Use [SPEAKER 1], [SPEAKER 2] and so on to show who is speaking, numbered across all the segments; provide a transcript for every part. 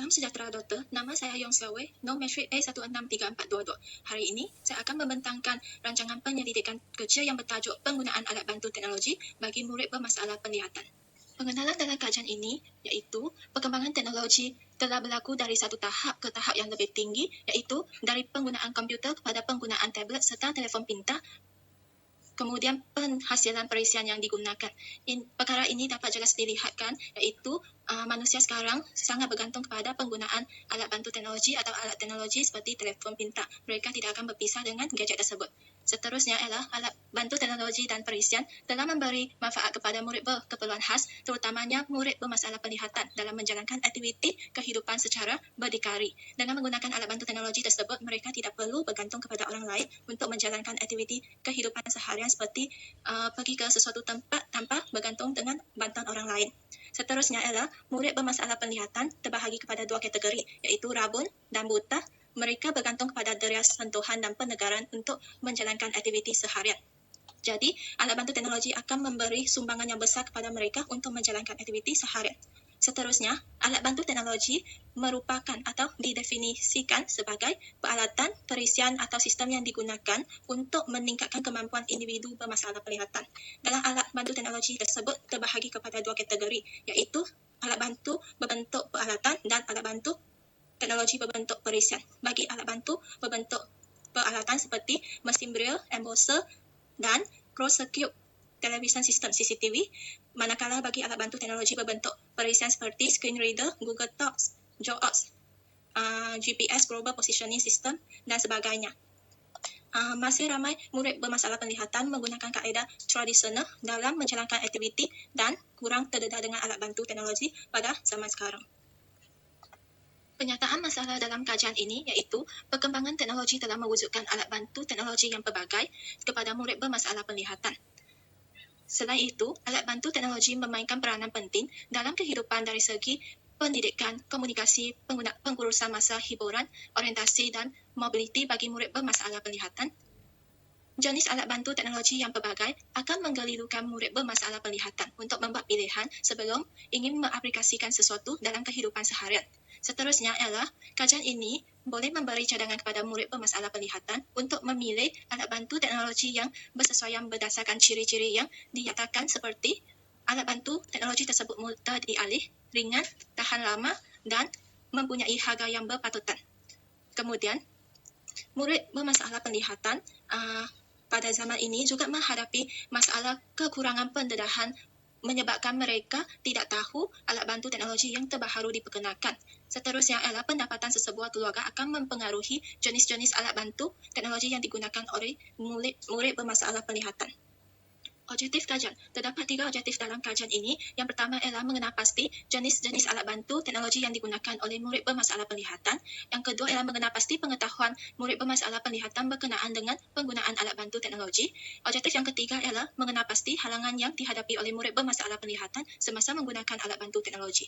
[SPEAKER 1] Salam sejahtera doktor, nama saya Yong Xiaowei, NOM Matric A163422. Hari ini, saya akan membentangkan rancangan penyelidikan kerja yang bertajuk penggunaan alat bantu teknologi bagi murid bermasalah penglihatan. Pengenalan dalam kajian ini iaitu perkembangan teknologi telah berlaku dari satu tahap ke tahap yang lebih tinggi, iaitu dari penggunaan komputer kepada penggunaan tablet serta telefon pintar. Kemudian penghasilan perisian yang digunakan. Perkara ini dapat jelas dilihatkan iaitu manusia sekarang sangat bergantung kepada penggunaan alat bantu teknologi atau alat teknologi seperti telefon pintar. Mereka tidak akan berpisah dengan gadget tersebut. Seterusnya ialah alat bantu teknologi dan perisian telah memberi manfaat kepada murid berkeperluan khas, terutamanya murid bermasalah penglihatan dalam menjalankan aktiviti kehidupan secara berdikari. Dengan menggunakan alat bantu teknologi tersebut, mereka tidak perlu bergantung kepada orang lain untuk menjalankan aktiviti kehidupan seharian seperti pergi ke sesuatu tempat tanpa bergantung dengan bantuan orang lain. Seterusnya ialah murid bermasalah penglihatan terbahagi kepada dua kategori, iaitu rabun dan buta. Mereka bergantung kepada deria sentuhan dan penegaran untuk menjalankan aktiviti seharian. Jadi, alat bantu teknologi akan memberi sumbangan yang besar kepada mereka untuk menjalankan aktiviti seharian. Seterusnya, alat bantu teknologi merupakan atau didefinisikan sebagai peralatan, perisian atau sistem yang digunakan untuk meningkatkan kemampuan individu bermasalah penglihatan. Dalam alat bantu teknologi tersebut terbahagi kepada dua kategori, iaitu alat bantu berbentuk peralatan dan alat bantu teknologi berbentuk perisian. Bagi alat bantu berbentuk peralatan seperti mesin braille, embosser dan cross-circuit television system CCTV, manakala bagi alat bantu teknologi berbentuk perisian seperti screen reader, Google Docs, JAWS, GPS Global Positioning System dan sebagainya. Masih ramai murid bermasalah penglihatan menggunakan kaedah tradisional dalam menjalankan aktiviti dan kurang terdedah dengan alat bantu teknologi pada zaman sekarang. Penyataan masalah dalam kajian ini iaitu perkembangan teknologi telah mewujudkan alat bantu teknologi yang pelbagai kepada murid bermasalah penglihatan. Selain itu, alat bantu teknologi memainkan peranan penting dalam kehidupan dari segi pendidikan, komunikasi, pengurusan masa hiburan, orientasi dan mobiliti bagi murid bermasalah penglihatan. Jenis alat bantu teknologi yang pelbagai akan menggelirukan murid bermasalah penglihatan untuk membuat pilihan sebelum ingin mengaplikasikan sesuatu dalam kehidupan seharian. Seterusnya ialah kajian ini boleh memberi cadangan kepada murid bermasalah penglihatan untuk memilih alat bantu teknologi yang bersesuaian berdasarkan ciri-ciri yang dinyatakan seperti alat bantu teknologi tersebut mudah dialih, ringan, tahan lama dan mempunyai harga yang berpatutan. Kemudian, murid bermasalah penglihatan pada zaman ini juga menghadapi masalah kekurangan pendedahan menyebabkan mereka tidak tahu alat bantu teknologi yang terbaru diperkenalkan. Seterusnya adalah pendapatan sesebuah keluarga akan mempengaruhi jenis-jenis alat bantu teknologi yang digunakan oleh murid bermasalah penglihatan. Objektif kajian. Terdapat 3 objektif dalam kajian ini. Yang pertama ialah mengenal pasti jenis-jenis alat bantu teknologi yang digunakan oleh murid bermasalah penglihatan. Yang kedua ialah mengenal pasti pengetahuan murid bermasalah penglihatan berkenaan dengan penggunaan alat bantu teknologi. Objektif yang ketiga ialah mengenal pasti halangan yang dihadapi oleh murid bermasalah penglihatan semasa menggunakan alat bantu teknologi.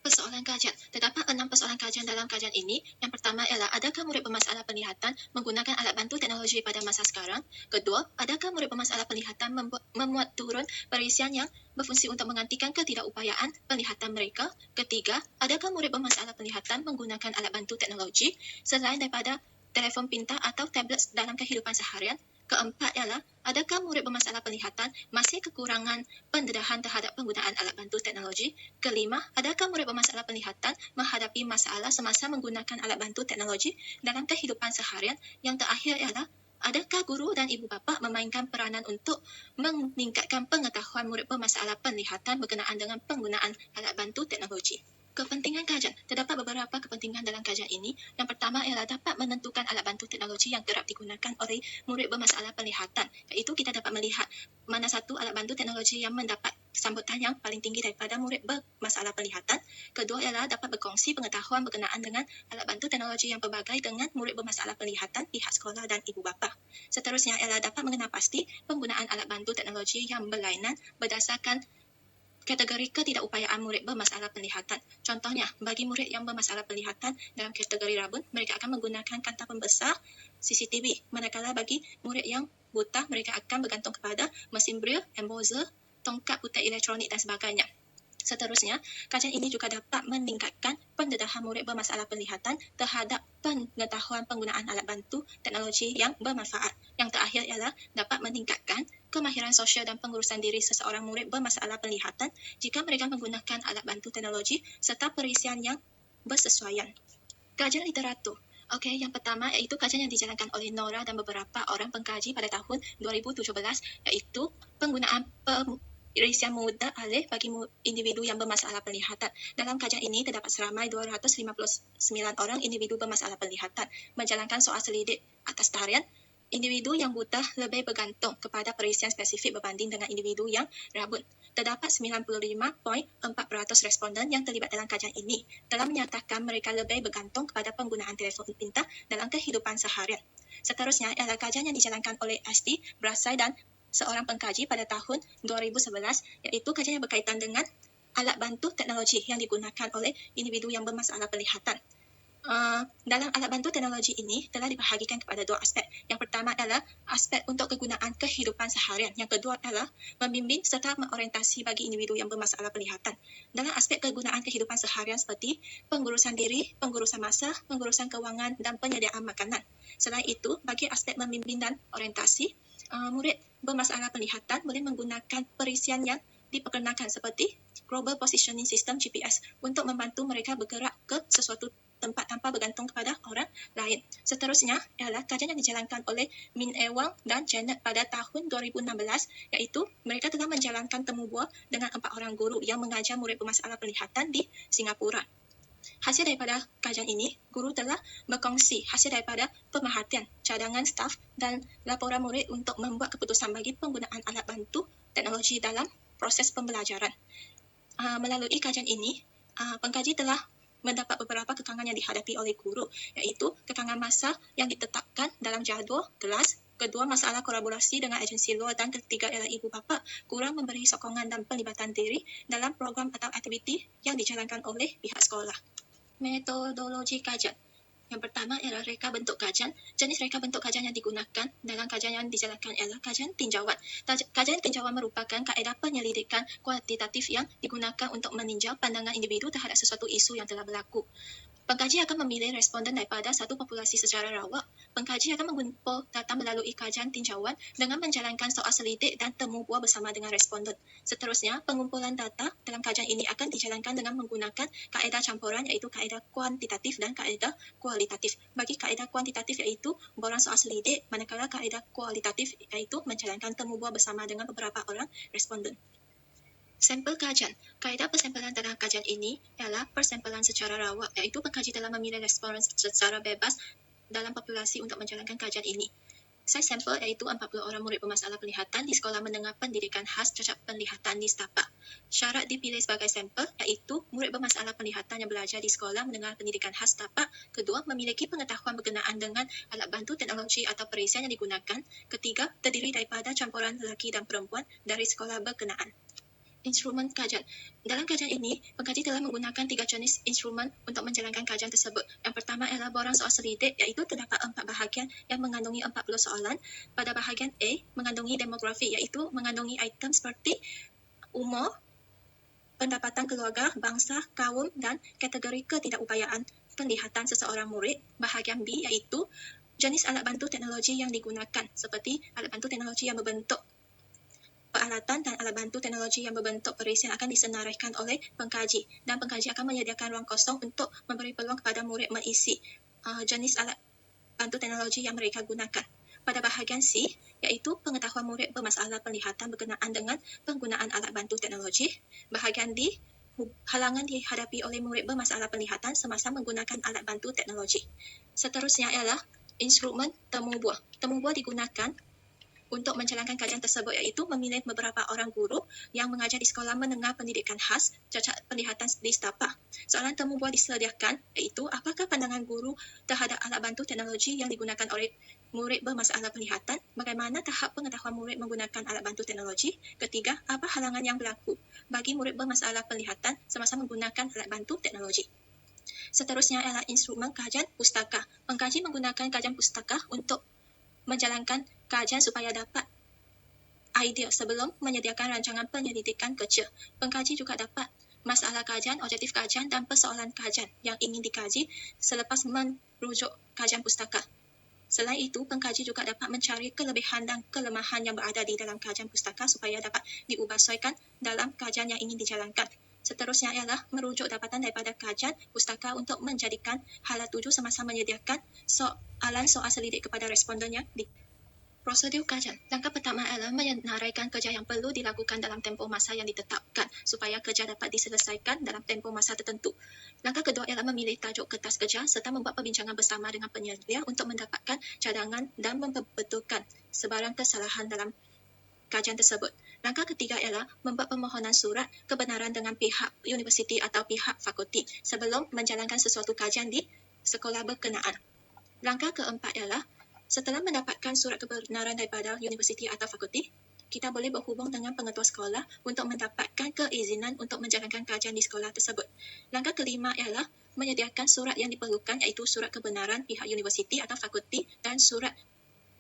[SPEAKER 1] Persoalan kajian. Terdapat 6 persoalan kajian dalam kajian ini. Yang pertama ialah adakah murid bermasalah penglihatan menggunakan alat bantu teknologi pada masa sekarang? Kedua, adakah murid bermasalah penglihatan memuat turun perisian yang berfungsi untuk menggantikan ketidakupayaan penglihatan mereka? Ketiga, adakah murid bermasalah penglihatan menggunakan alat bantu teknologi selain daripada telefon pintar atau tablet dalam kehidupan seharian? Keempat ialah, adakah murid bermasalah penglihatan masih kekurangan pendedahan terhadap penggunaan alat bantu teknologi? Kelima, adakah murid bermasalah penglihatan menghadapi masalah semasa menggunakan alat bantu teknologi dalam kehidupan seharian? Yang terakhir ialah, adakah guru dan ibu bapa memainkan peranan untuk meningkatkan pengetahuan murid bermasalah penglihatan berkenaan dengan penggunaan alat bantu teknologi? Kepentingan kajian. Terdapat beberapa kepentingan dalam kajian ini. Yang pertama ialah dapat menentukan alat bantu teknologi yang kerap digunakan oleh murid bermasalah penglihatan. Iaitu kita dapat melihat mana satu alat bantu teknologi yang mendapat sambutan yang paling tinggi daripada murid bermasalah penglihatan. Kedua ialah dapat berkongsi pengetahuan berkenaan dengan alat bantu teknologi yang pelbagai dengan murid bermasalah penglihatan, pihak sekolah dan ibu bapa. Seterusnya ialah dapat mengenal pasti penggunaan alat bantu teknologi yang berlainan berdasarkan kategori ketidakupayaan murid bermasalah penglihatan. Contohnya, bagi murid yang bermasalah penglihatan dalam kategori rabun, mereka akan menggunakan kanta pembesar CCTV. Manakala bagi murid yang buta, mereka akan bergantung kepada mesin braille, embosser, tongkat putih elektronik dan sebagainya. Seterusnya, kajian ini juga dapat meningkatkan usaha murid bermasalah penglihatan terhadap pengetahuan penggunaan alat bantu teknologi yang bermanfaat. Yang terakhir ialah dapat meningkatkan kemahiran sosial dan pengurusan diri seseorang murid bermasalah penglihatan jika mereka menggunakan alat bantu teknologi serta perisian yang bersesuaian. Kajian literatur. Okey, yang pertama iaitu kajian yang dijalankan oleh Nora dan beberapa orang pengkaji pada tahun 2017 iaitu penggunaan perisian mudah alih bagi individu yang bermasalah penglihatan. Dalam kajian ini terdapat seramai 259 orang individu bermasalah penglihatan menjalankan soal selidik atas tarian. Individu yang buta lebih bergantung kepada perisian spesifik berbanding dengan individu yang rabun. Terdapat 95.4% responden yang terlibat dalam kajian ini telah menyatakan mereka lebih bergantung kepada penggunaan telefon pintar dalam kehidupan seharian. Seterusnya ialah kajian yang dijalankan oleh Asti, Brasai dan seorang pengkaji pada tahun 2011 iaitu kajian yang berkaitan dengan alat bantu teknologi yang digunakan oleh individu yang bermasalah penglihatan. Dalam alat bantu teknologi ini telah dibahagikan kepada dua aspek. Yang pertama adalah aspek untuk kegunaan kehidupan seharian. Yang kedua adalah membimbing serta mengorientasi bagi individu yang bermasalah penglihatan. Dalam aspek kegunaan kehidupan seharian seperti pengurusan diri, pengurusan masa, pengurusan kewangan dan penyediaan makanan. Selain itu, bagi aspek membimbing dan orientasi, murid bermasalah penglihatan boleh menggunakan perisian yang diperkenalkan seperti Global Positioning System GPS untuk membantu mereka bergerak ke sesuatu tempat tanpa bergantung kepada orang lain. Seterusnya ialah kajian yang dijalankan oleh Min Ewang dan Janet pada tahun 2016 iaitu mereka telah menjalankan temu bual dengan 4 orang guru yang mengajar murid bermasalah penglihatan di Singapura. Hasil daripada kajian ini, guru telah berkongsi hasil daripada pemerhatian, cadangan staf dan laporan murid untuk membuat keputusan bagi penggunaan alat bantu teknologi dalam proses pembelajaran. Melalui kajian ini, pengkaji telah mendapat beberapa kekangan yang dihadapi oleh guru, iaitu kekangan masa yang ditetapkan dalam jadual kelas, kedua masalah kolaborasi dengan agensi luar dan ketiga ialah ibu bapa kurang memberi sokongan dan pelibatan diri dalam program atau aktiviti yang dijalankan oleh pihak sekolah. Metodologi kajian. Yang pertama ialah reka bentuk kajian. Jenis reka bentuk kajian yang digunakan dalam kajian yang dijalankan ialah kajian tinjauan. Kajian tinjauan merupakan kaedah penyelidikan kuantitatif yang digunakan untuk meninjau pandangan individu terhadap sesuatu isu yang telah berlaku. Pengkaji akan memilih responden daripada satu populasi secara rawak. Pengkaji akan mengumpul data melalui kajian tinjauan dengan menjalankan soal selidik dan temu bual bersama dengan responden. Seterusnya, pengumpulan data dalam kajian ini akan dijalankan dengan menggunakan kaedah campuran iaitu kaedah kuantitatif dan kaedah kualitatif. Bagi kaedah kuantitatif iaitu borang soal selidik, manakala kaedah kualitatif iaitu menjalankan temu bual bersama dengan beberapa orang responden. Sampel kajian. Kaedah persampelan dalam kajian ini ialah persampelan secara rawak, iaitu pengkaji telah memilih responden secara bebas dalam populasi untuk menjalankan kajian ini. Saiz sampel iaitu 40 orang murid bermasalah penglihatan di Sekolah Menengah Pendidikan Khas Cacat Penglihatan di Setapak. Syarat dipilih sebagai sampel iaitu murid bermasalah penglihatan yang belajar di Sekolah Menengah Pendidikan Khas Setapak. Kedua, memiliki pengetahuan berkenaan dengan alat bantu teknologi atau perisian yang digunakan. Ketiga, terdiri daripada campuran lelaki dan perempuan dari sekolah berkenaan. Instrumen kajian. Dalam kajian ini, pengkaji telah menggunakan 3 jenis instrumen untuk menjalankan kajian tersebut. Yang pertama ialah borang soal selidik, iaitu terdapat 4 bahagian yang mengandungi 40 soalan. Pada bahagian A, mengandungi demografi, iaitu mengandungi item seperti umur, pendapatan keluarga, bangsa, kaum dan kategori ketidakupayaan penglihatan seseorang murid. Bahagian B, iaitu jenis alat bantu teknologi yang digunakan, seperti alat bantu teknologi yang berbentuk peralatan dan alat bantu teknologi yang berbentuk perisian akan disenaraikan oleh pengkaji dan pengkaji akan menyediakan ruang kosong untuk memberi peluang kepada murid mengisi jenis alat bantu teknologi yang mereka gunakan. Pada bahagian C, iaitu pengetahuan murid bermasalah penglihatan berkenaan dengan penggunaan alat bantu teknologi. Bahagian D, halangan dihadapi oleh murid bermasalah penglihatan semasa menggunakan alat bantu teknologi. Seterusnya ialah instrumen temu bual. Temu bual digunakan untuk menjalankan kajian tersebut iaitu memilih beberapa orang guru yang mengajar di Sekolah Menengah Pendidikan Khas Cacat Penglihatan di Setapak. Soalan temu bual disediakan iaitu apakah pandangan guru terhadap alat bantu teknologi yang digunakan oleh murid bermasalah penglihatan, bagaimana tahap pengetahuan murid menggunakan alat bantu teknologi. Ketiga, apa halangan yang berlaku bagi murid bermasalah penglihatan semasa menggunakan alat bantu teknologi. Seterusnya ialah instrumen kajian pustaka. Pengkaji menggunakan kajian pustaka untuk menjalankan kajian supaya dapat idea sebelum menyediakan rancangan penyelidikan kerja. Pengkaji juga dapat masalah kajian, objektif kajian dan persoalan kajian yang ingin dikaji selepas merujuk kajian pustaka. Selain itu, pengkaji juga dapat mencari kelebihan dan kelemahan yang berada di dalam kajian pustaka supaya dapat diubahsesuaikan dalam kajian yang ingin dijalankan. Seterusnya ialah merujuk dapatan daripada kajian pustaka untuk menjadikan hala tuju semasa menyediakan soalan-soal selidik kepada respondennya. Prosedur kajian. Langkah pertama ialah menyenaraikan kerja yang perlu dilakukan dalam tempoh masa yang ditetapkan supaya kerja dapat diselesaikan dalam tempoh masa tertentu. Langkah kedua ialah memilih tajuk kertas kerja serta membuat perbincangan bersama dengan penyedia untuk mendapatkan cadangan dan membetulkan sebarang kesalahan dalam kajian tersebut. Langkah ketiga ialah membuat permohonan surat kebenaran dengan pihak universiti atau pihak fakulti sebelum menjalankan sesuatu kajian di sekolah berkenaan. Langkah keempat ialah setelah mendapatkan surat kebenaran daripada universiti atau fakulti, kita boleh berhubung dengan pengetua sekolah untuk mendapatkan keizinan untuk menjalankan kajian di sekolah tersebut. Langkah kelima ialah menyediakan surat yang diperlukan iaitu surat kebenaran pihak universiti atau fakulti dan surat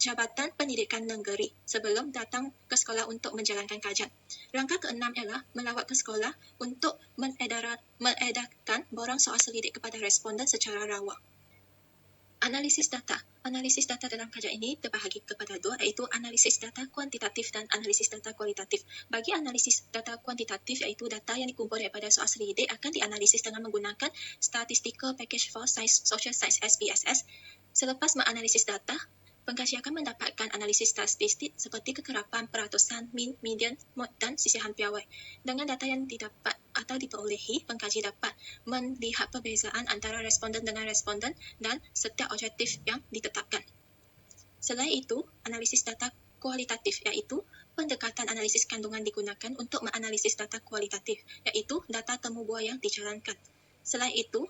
[SPEAKER 1] Jabatan Pendidikan Negeri sebelum datang ke sekolah untuk menjalankan kajian. Langkah keenam ialah melawat ke sekolah untuk mengedarkan borang soal selidik kepada responden secara rawa. Analisis data. Analisis data dalam kajian ini terbahagi kepada dua, iaitu analisis data kuantitatif dan analisis data kualitatif. Bagi analisis data kuantitatif, iaitu data yang dikumpul daripada soal selidik akan dianalisis dengan menggunakan Statistical Package for Science, Social Science (SPSS). Selepas menganalisis data, pengkaji akan mendapatkan analisis statistik seperti kekerapan, peratusan, mean, median, mode dan sisihan piawai. Dengan data yang didapat atau diperolehi, pengkaji dapat melihat perbezaan antara responden dengan responden dan setiap objektif yang ditetapkan. Selain itu, analisis data kualitatif iaitu pendekatan analisis kandungan digunakan untuk menganalisis data kualitatif, iaitu data temu buah yang dijalankan. Selain itu,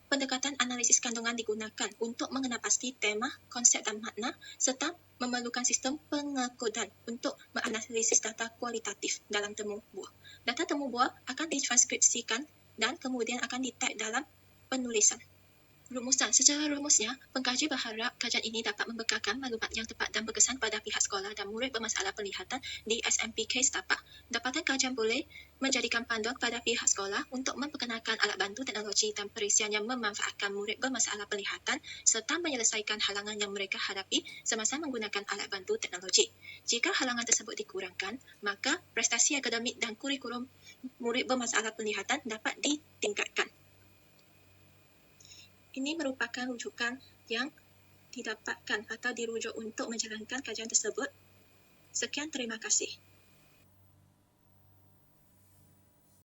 [SPEAKER 1] pendekatan analisis kandungan digunakan untuk mengenal pasti tema, konsep dan makna serta memerlukan sistem pengekodan untuk menganalisis data kualitatif dalam temu buah. Data temu buah akan ditranskripsikan dan kemudian akan di-type dalam penulisan. Rumusan. Secara rumusnya, pengkaji berharap kajian ini dapat membekalkan maklumat yang tepat dan berkesan pada pihak sekolah dan murid bermasalah penglihatan di SMPK setapak. Dapatan kajian boleh menjadikan panduan kepada pihak sekolah untuk memperkenalkan alat bantu teknologi dan perisian yang memanfaatkan murid bermasalah penglihatan serta menyelesaikan halangan yang mereka hadapi semasa menggunakan alat bantu teknologi. Jika halangan tersebut dikurangkan, maka prestasi akademik dan kurikulum murid bermasalah penglihatan dapat ditingkatkan. Ini merupakan rujukan yang didapatkan atau dirujuk untuk menjalankan kajian tersebut. Sekian, terima kasih.